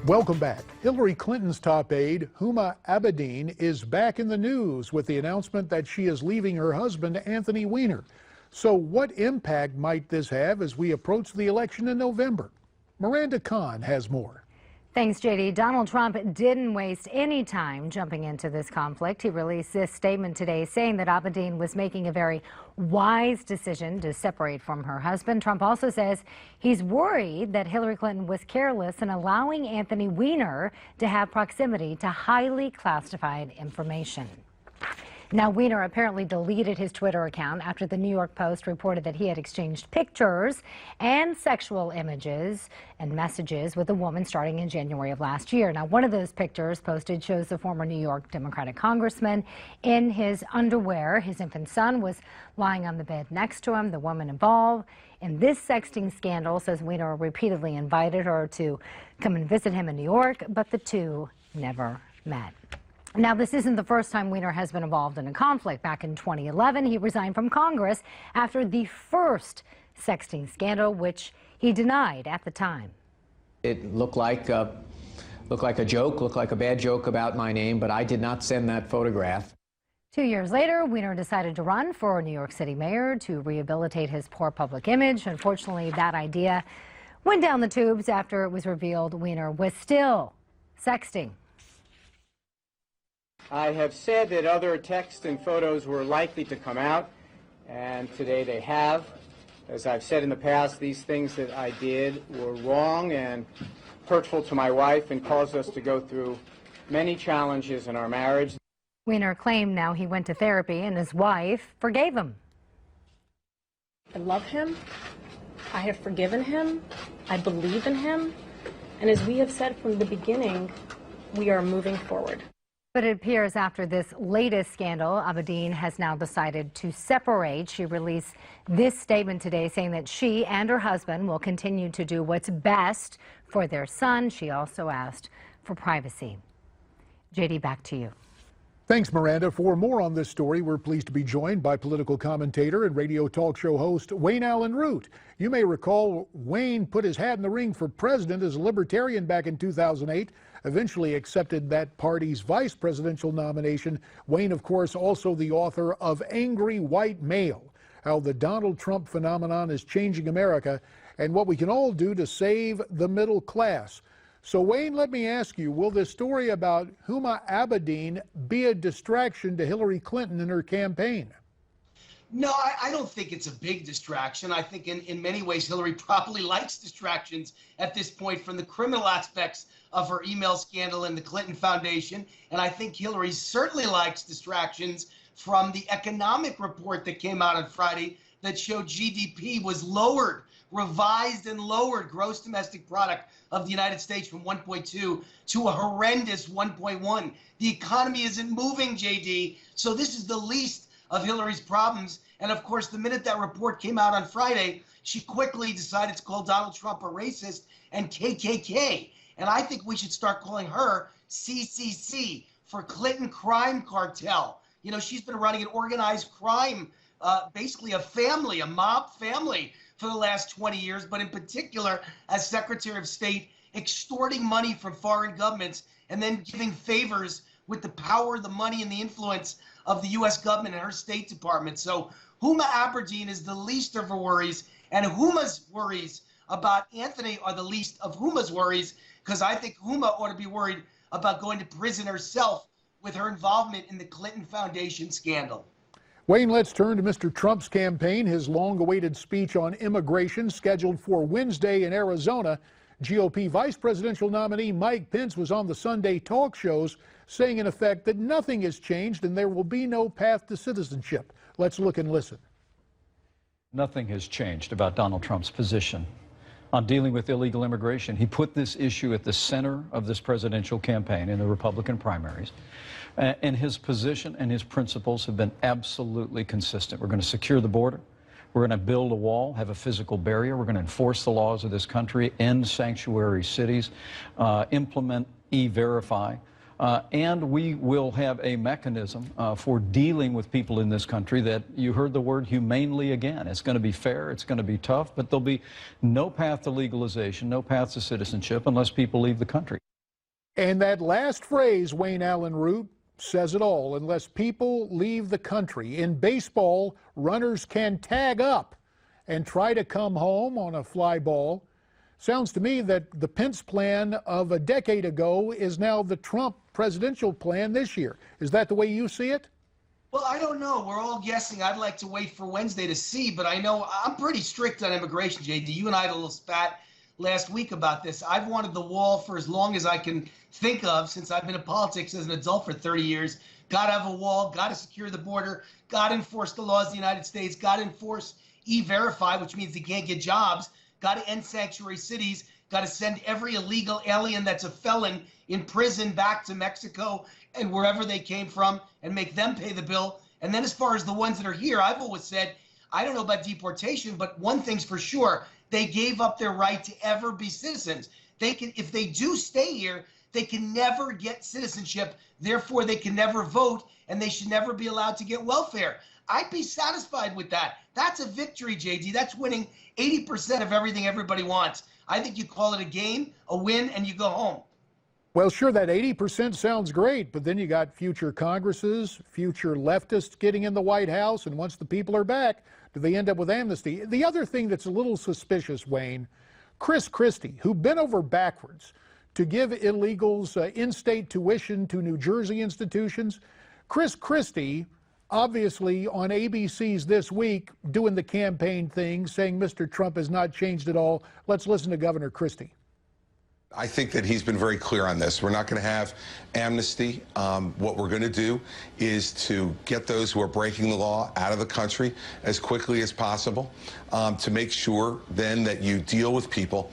Welcome back. Hillary Clinton's top aide, Huma Abedin, is back in the news with the announcement that she is leaving her husband, Anthony Weiner. So what impact might this have as we approach the election in November? Miranda Kahn has more. Thanks, JD. Donald Trump didn't waste any time jumping into this conflict. He released this statement today saying that Abedin was making a very wise decision to separate from her husband. Trump also says he's worried that Hillary Clinton was careless in allowing Anthony Weiner to have proximity to highly classified information. Now, Weiner apparently deleted his Twitter account after the New York Post reported that he had exchanged pictures and sexual images and messages with a woman starting in January of last year. Now, one of those pictures posted shows the former New York Democratic congressman in his underwear. His infant son was lying on the bed next to him. The woman involved in this sexting scandal says Weiner repeatedly invited her to come and visit him in New York, but the two never met. Now, this isn't the first time Weiner has been involved in a conflict. Back in 2011, he resigned from Congress after the first sexting scandal, which he denied at the time. It looked like a joke, looked like a bad joke about my name, but I did not send that photograph. 2 years later, Weiner decided to run for New York City mayor to rehabilitate his poor public image. Unfortunately, that idea went down the tubes after it was revealed Weiner was still sexting. I have said that other texts and photos were likely to come out, and today they have. As I've said in the past, these things that I did were wrong and hurtful to my wife and caused us to go through many challenges in our marriage. Weiner claimed now he went to therapy and his wife forgave him. I love him. I have forgiven him. I believe in him. And as we have said from the beginning, we are moving forward. But it appears after this latest scandal, Abedin has now decided to separate. She released this statement today saying that she and her husband will continue to do what's best for their son. She also asked for privacy. JD, back to you. Thanks, Miranda. For more on this story, we're pleased to be joined by political commentator and radio talk show host Allyn Root. You may recall Wayne put his hat in the ring for president as a libertarian back in 2008, eventually accepted that party's vice presidential nomination. Wayne, of course, also the author of Angry White Male, How the Donald Trump Phenomenon is Changing America and What We Can All Do to Save the Middle Class. So, Wayne, let me ask you, will this story about Huma Abedin be a distraction to Hillary Clinton in her campaign? No, I don't think it's a big distraction. I think in many ways Hillary probably likes distractions at this point from the criminal aspects of her email scandal and the Clinton Foundation. And I think Hillary certainly likes distractions from the economic report that came out on Friday that showed GDP was lowered, revised and lowered gross domestic product of the United States from 1.2 to a horrendous 1.1. The economy isn't moving, JD. So this is the least of Hillary's problems. And of course, the minute that report came out on Friday, she quickly decided to call Donald Trump a racist and KKK. And I think we should start calling her CCC for Clinton Crime Cartel. You know, she's been running an organized crime, basically a family, a mob family for the last 20 years, but in particular, as Secretary of State, extorting money from foreign governments and then giving favors with the power, the money, and the influence of the U.S. government and her State Department. So Huma Abedin is the least of her worries, and Huma's worries about Anthony are the least of Huma's worries, because I think Huma ought to be worried about going to prison herself with her involvement in the Clinton Foundation scandal. Wayne, let's turn to Mr. Trump's campaign. His long-awaited speech on immigration scheduled for Wednesday in Arizona. GOP vice presidential nominee Mike Pence was on the Sunday talk shows saying in effect that nothing has changed and there will be no path to citizenship. Let's look and listen. Nothing has changed about Donald Trump's position on dealing with illegal immigration. He put this issue at the center of this presidential campaign in the Republican primaries. And his position and his principles have been absolutely consistent. We're going to secure the border. We're going to build a wall, have a physical barrier. We're going to enforce the laws of this country, end sanctuary cities, implement E-Verify. And we will have a mechanism for dealing with people in this country that, you heard the word humanely again. It's going to be fair, it's going to be tough, but there'll be no path to legalization, no path to citizenship unless people leave the country. And that last phrase, Wayne Allyn Root, says it all. Unless people leave the country. In baseball, runners can tag up and try to come home on a fly ball. Sounds to me that the Pence plan of a decade ago is now the Trump presidential plan this year. Is that the way you see it? Well, I don't know. We're all guessing. I'd like to wait for Wednesday to see, but I know I'm pretty strict on immigration, JD. You and I had a little spat last week about this. I've wanted the wall for as long as I can think of since I've been in politics as an adult for 30 years. Got to have a wall, got to secure the border, got to enforce the laws of the United States, got to enforce E-Verify, which means they can't get jobs, got to end sanctuary cities, got to send every illegal alien that's a felon in prison back to Mexico and wherever they came from and make them pay the bill. And then as far as the ones that are here, I've always said, I don't know about deportation, but one thing's for sure, they gave up their right to ever be citizens. They can, if they do stay here, they can never get citizenship. Therefore, they can never vote, and they should never be allowed to get welfare. I'd be satisfied with that. That's a victory, JD. That's winning 80% of everything everybody wants. I think you call it a game, a win, and you go home. Well, sure, that 80% sounds great, but then you got future Congresses, future leftists getting in the White House, and once the people are back, do they end up with amnesty? The other thing that's a little suspicious, Wayne, Chris Christie, who bent over backwards to give illegals in-state tuition to New Jersey institutions. Chris Christie, obviously on ABC's This Week, doing the campaign thing, saying Mr. Trump has not changed at all. Let's listen to Governor Christie. I think that he's been very clear on this. We're not going to have amnesty. What we're going to do is to get those who are breaking the law out of the country as quickly as possible, to make sure then that you deal with people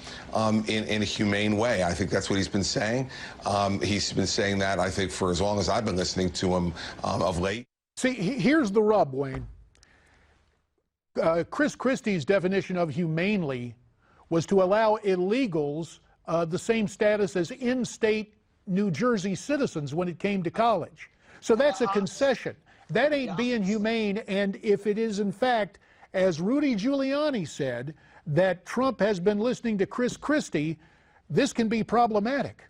in a humane way. I think that's what he's been saying. He's been saying that, I think, for as long as I've been listening to him of late. See, here's the rub, Wayne. Chris Christie's definition of humanely was to allow illegals the same status as in-state New Jersey citizens when it came to college. So that's a concession. That ain't being humane, and if it is in fact, as Rudy Giuliani said, that Trump has been listening to Chris Christie, this can be problematic.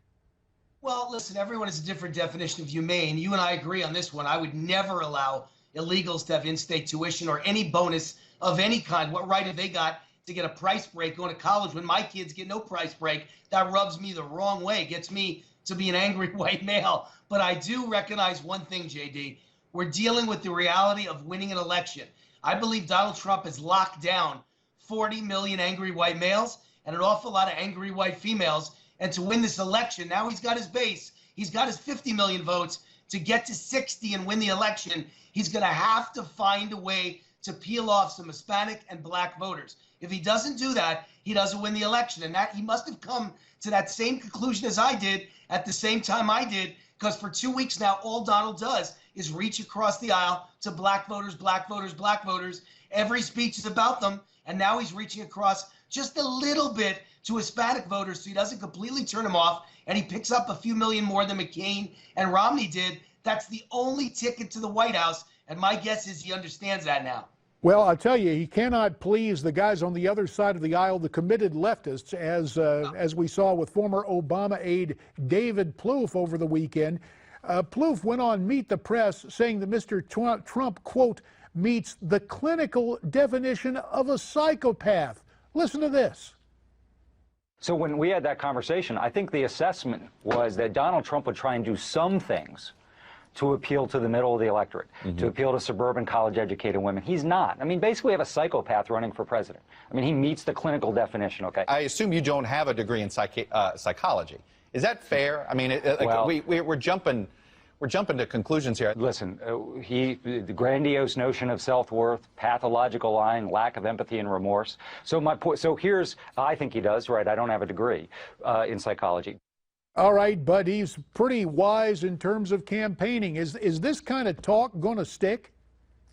Well, listen, everyone has a different definition of humane. You and I agree on this one. I would never allow illegals to have in-state tuition or any bonus of any kind. What right have they got to get a price break going to college when my kids get no price break? That rubs me the wrong way, gets me to be an angry white male. But I do recognize one thing, JD. We're dealing with the reality of winning an election. I believe Donald Trump has locked down 40 million angry white males and an awful lot of angry white females. And to win this election, now he's got his base. He's got his 50 million votes. To get to 60 and win the election, he's going to have to find a way to peel off some Hispanic and black voters. If he doesn't do that, he doesn't win the election. And that he must have come to that same conclusion as I did at the same time I did, because for 2 weeks now, all Donald does is reach across the aisle to black voters, black voters, black voters. Every speech is about them. And now he's reaching across just a little bit to Hispanic voters so he doesn't completely turn them off. And he picks up a few million more than McCain and Romney did. That's the only ticket to the White House. And my guess is he understands that now. Well, I'll tell you, he cannot please the guys on the other side of the aisle, the committed leftists, as we saw with former Obama aide David Plouffe over the weekend. Plouffe went on Meet the Press saying that Mr. Trump, quote, meets the clinical definition of a psychopath. Listen to this. So when we had that conversation, I think the assessment was that Donald Trump would try and do some things to appeal to the middle of the electorate, to appeal to suburban college-educated women. He's not. I mean, basically, we have a psychopath running for president. I mean, he meets the clinical definition, okay? I assume you don't have a degree in psychology. Is that fair? I mean, well, we're jumping to conclusions here. Listen, the grandiose notion of self-worth, pathological lying, lack of empathy and remorse. So here's, I think he does, right? I don't have a degree in psychology. All right, but he's pretty wise in terms of campaigning. Is this kind of talk going to stick?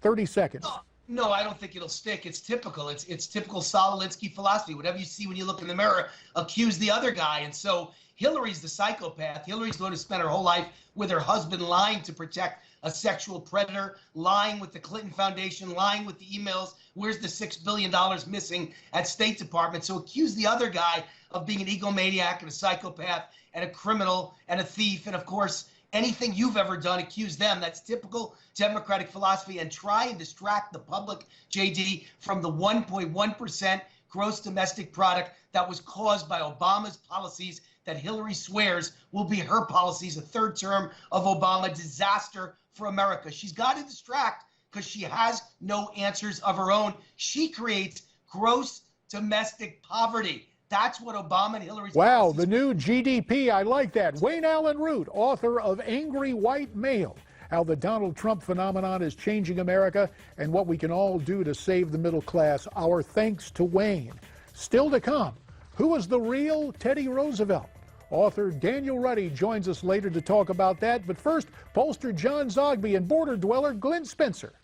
30 seconds. No, I don't think it'll stick. It's typical. It's typical Saul Alinsky philosophy. Whatever you see when you look in the mirror, accuse the other guy. And so Hillary's the psychopath. Hillary's going to spend her whole life with her husband lying to protect a sexual predator, lying with the Clinton Foundation, lying with the emails. Where's the $6 billion missing at State Department? So accuse the other guy of being an egomaniac and a psychopath and a criminal and a thief. And of course, anything you've ever done, accuse them. That's typical Democratic philosophy. And try and distract the public, JD, from the 1.1% gross domestic product that was caused by Obama's policies that Hillary swears will be her policies, a third term of Obama, disaster for America. She's got to distract because she has no answers of her own. She creates gross domestic poverty. That's what Obama and Hillary's Wow, the new GDP. I like that. Wayne Allyn Root, author of Angry White Male, how the Donald Trump phenomenon is changing America and what we can all do to save the middle class. Our thanks to Wayne. Still to come, who was the real Teddy Roosevelt? Author Daniel Ruddy joins us later to talk about that. But first, pollster John Zogby and border dweller Glenn Spencer.